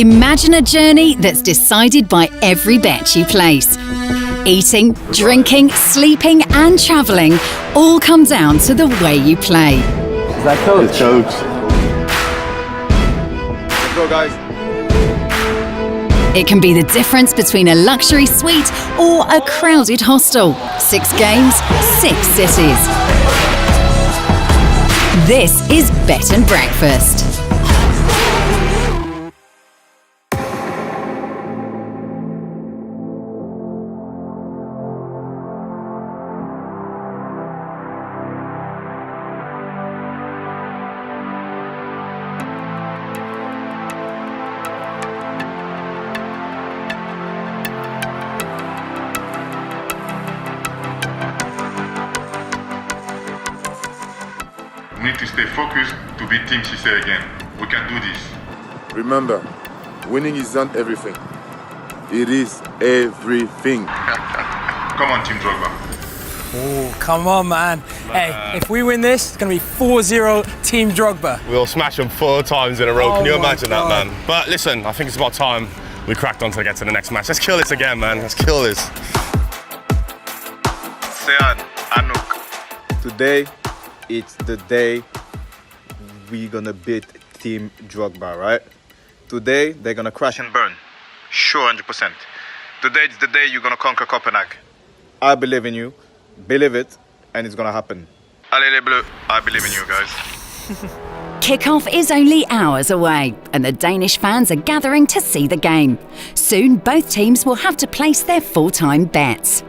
Imagine a journey that's decided by every bet you place. Eating, drinking, sleeping and travelling all come down to the way you play. Is that coach? It's coach. Let's go, guys. It can be the difference between a luxury suite or a crowded hostel. 6 games, 6 cities. This is Bet and Breakfast. We need to stay focused to beat Team CC again. We can do this. Remember, winning isn't everything. It is everything. Come on, Team Drogba. Oh, come on, man. Hey, if we win this, it's going to be 4-0 Team Drogba. We'll smash them 4 times in a row. Oh Can you my imagine God. that, man? But listen, I think it's about time we cracked on to get to the next match. Let's kill this again, man. Let's kill this. Sean, Anouk. Today, it's the day we're gonna beat Team Drogba, right? Today, they're gonna crash and burn. Sure, 100%. Today, it's the day you're gonna conquer Copenhagen. I believe in you. Believe it, and it's gonna happen. Allez les Bleus, I believe in you guys. Kickoff is only hours away, and the Danish fans are gathering to see the game. Soon, both teams will have to place their full-time bets.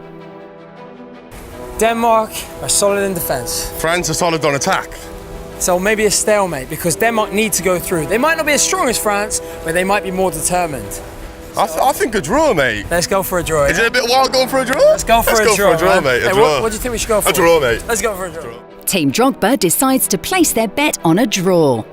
Denmark are solid in defence. France are solid on attack. So maybe a stalemate because Denmark need to go through. They might not be as strong as France, but they might be more determined. I think a draw, mate. Let's go for a draw. Is it a bit wild going for a draw? Let's go for a draw, man. mate. A Hey, draw. what do you think we should go for? A draw, mate. Let's go for a draw. Team Drogba decides to place their bet on a draw.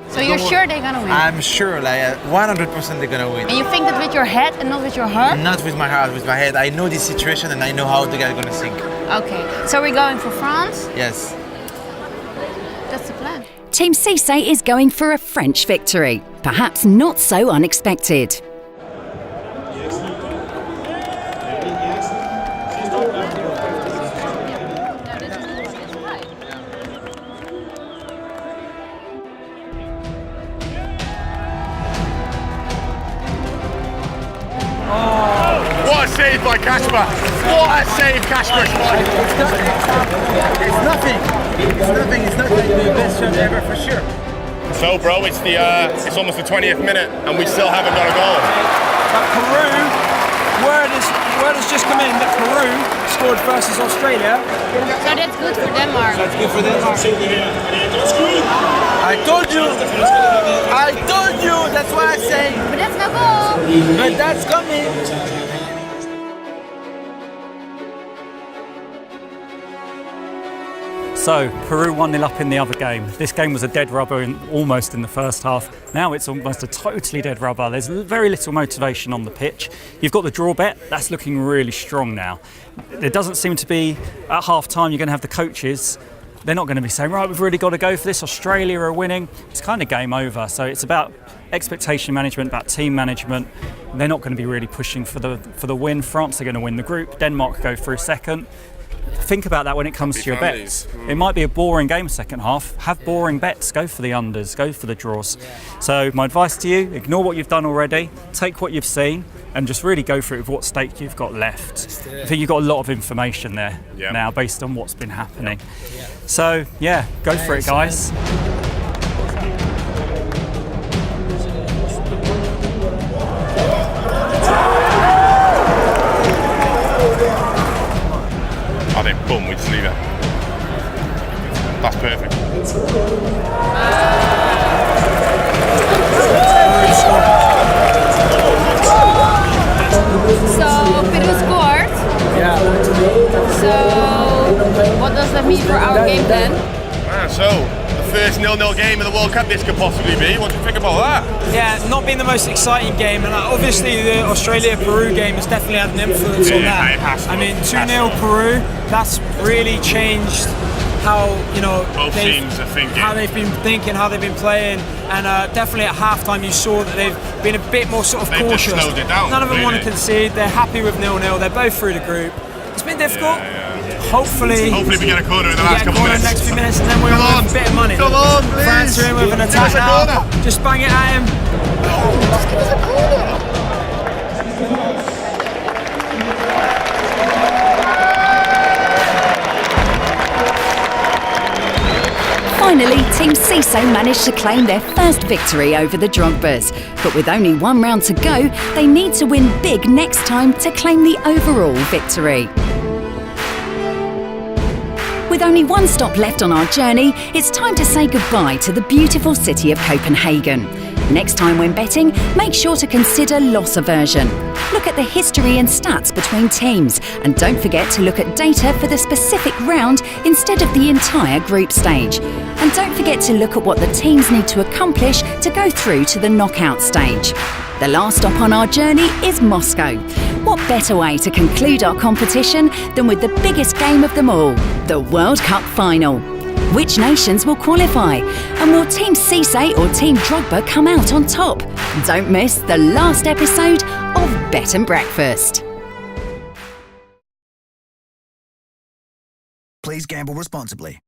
So you're sure they're gonna win? I'm sure, like 100% they're gonna win. And you think that with your head and not with your heart? Not with my heart, with my head. I know this situation and I know how the guys are gonna sink. Okay, so we're going for France? Yes. That's the plan. Team Cisse is going for a French victory, perhaps not so unexpected. What a save by Kasper. What a save Kasper. It's nothing. It's nothing. It's not like the best shot ever for sure. So, bro, it's almost the 20th minute and we still haven't got a goal. But Peru, word has just come in that Peru scored versus Australia. So that's good for Denmark. That's good for Denmark. I told you. I told you. That's what I say. But that's no goal. But that's coming. So, Peru 1-0 up in the other game. This game was a dead rubber almost in the first half. Now it's almost a totally dead rubber. There's very little motivation on the pitch. You've got the draw bet, that's looking really strong now. There doesn't seem to be, at half time, you're going to have the coaches. They're not going to be saying, right, we've really got to go for this. Australia are winning. It's kind of game over. So it's about expectation management, about team management. They're not going to be really pushing for the win. France are going to win the group. Denmark go through second. Think about that when it comes to your bets. It might be a boring game second half. Have boring bets. Go for the unders. Go for the draws. So my advice to you, ignore what you've done already. Take what you've seen and just really go for it with what stake you've got left. I think you've got a lot of information there now based on what's been happening. So yeah, go for it, guys. I think, boom, we just leave it. That's perfect. So Peru scored. Yeah. So what does that mean for our game then? So, the first 0-0 game of the World Cup this could possibly be. What do you think about that? Yeah, not being the most exciting game, and obviously the Australia-Peru game has definitely had an influence on that. It has to. I mean, 2-0 Peru, that's really changed how Both teams are thinking. how they've been thinking, how they've been playing, and definitely at halftime you saw that they've been a bit more sort of They've cautious. just slowed it down, None of them want to really. concede. They're happy with 0-0. They're both through the group. It's been difficult. Hopefully we get a corner in the last get a couple corner in of the minutes. next few minutes, and then we're on a bit of money. Come on, please. France are in with an attack Give us a now. corner. Just bang it at him. Just give us a corner. Finally, Team Cisse managed to claim their first victory over the Drogbas. But with only one round to go, they need to win big next time to claim the overall victory. With only one stop left on our journey, it's time to say goodbye to the beautiful city of Copenhagen. Next time when betting, make sure to consider loss aversion. Look at the history and stats between teams, and don't forget to look at data for the specific round instead of the entire group stage. And don't forget to look at what the teams need to accomplish to go through to the knockout stage. The last stop on our journey is Moscow. What better way to conclude our competition than with the biggest game of them all, the World Cup final? Which nations will qualify? And will Team Cisse or Team Drogba come out on top? Don't miss the last episode of Bet and Breakfast. Please gamble responsibly.